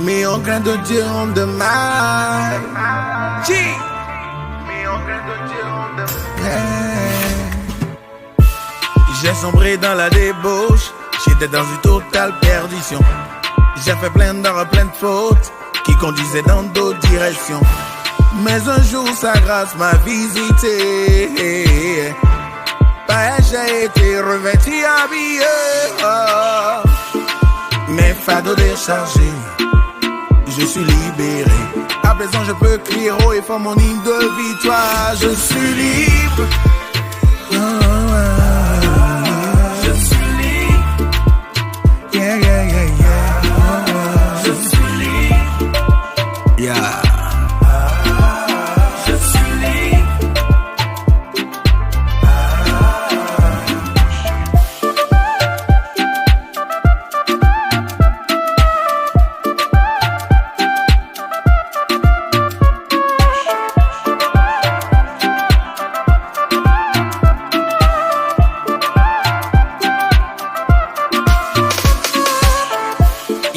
Mais en grain de Dieu on demande. Mais en grain de Dieu on demande. J'ai sombré dans la débauche. J'étais dans une totale perdition. J'ai fait plein d'erreurs, plein de fautes qui conduisaient dans d'autres directions. Mais un jour sa grâce m'a visité. J'ai été revêtu, habillé. Mes fardeaux déchargés, je suis libéré. À présent je peux crier haut et faire mon hymne de victoire. Je suis libre. Je suis libre. Yeah, yeah, yeah, yeah. Je suis libre. Yeah.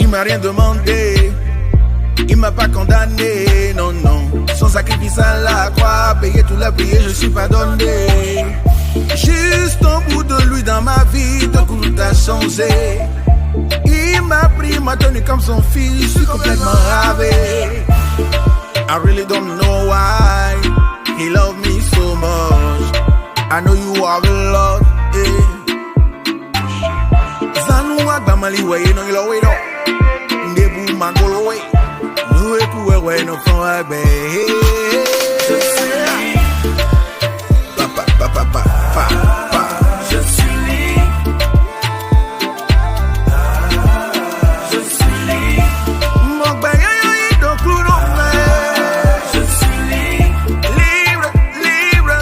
Il m'a rien demandé, il m'a pas condamné, non, non. Son sacrifice à la croix, payé tout l'a payé, je suis pardonné. Juste au bout de lui dans ma vie, tout a changé. Il m'a pris, m'a tenu comme son fils, je suis complètement ravé. I really don't know why he loved me so much. I know you are the Lord, yeah. Zanu agbamali way, no you know it all. Nebu magolo way, no eku way no from agbe. Je suis libre, papa papa papa. Je suis libre, je suis libre. Mon bayo yi do kuno me. Je suis libre, libre, libre.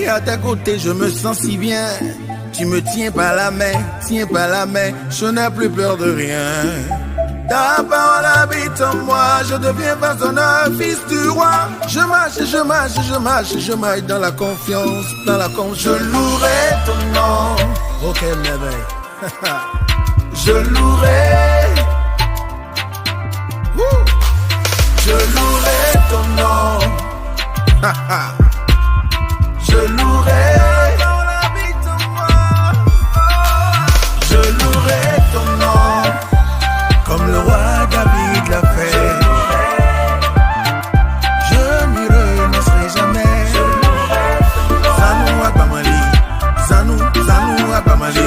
À ta côté, je me sens si bien. Tu me tiens par la main, je n'ai plus peur de rien. Ta parole habite en moi, je deviens façonneur, fils du roi. Je marche, je marche, je marche, je marche dans la confiance, je louerai ton nom. Ok, merveille. Je louerai. Je louerai ton nom. Je louerai, je louerai ton nom, comme le roi David l'a fait. Je n'y renoncerai jamais. Zanou Agbamali, Zanou Agbamali.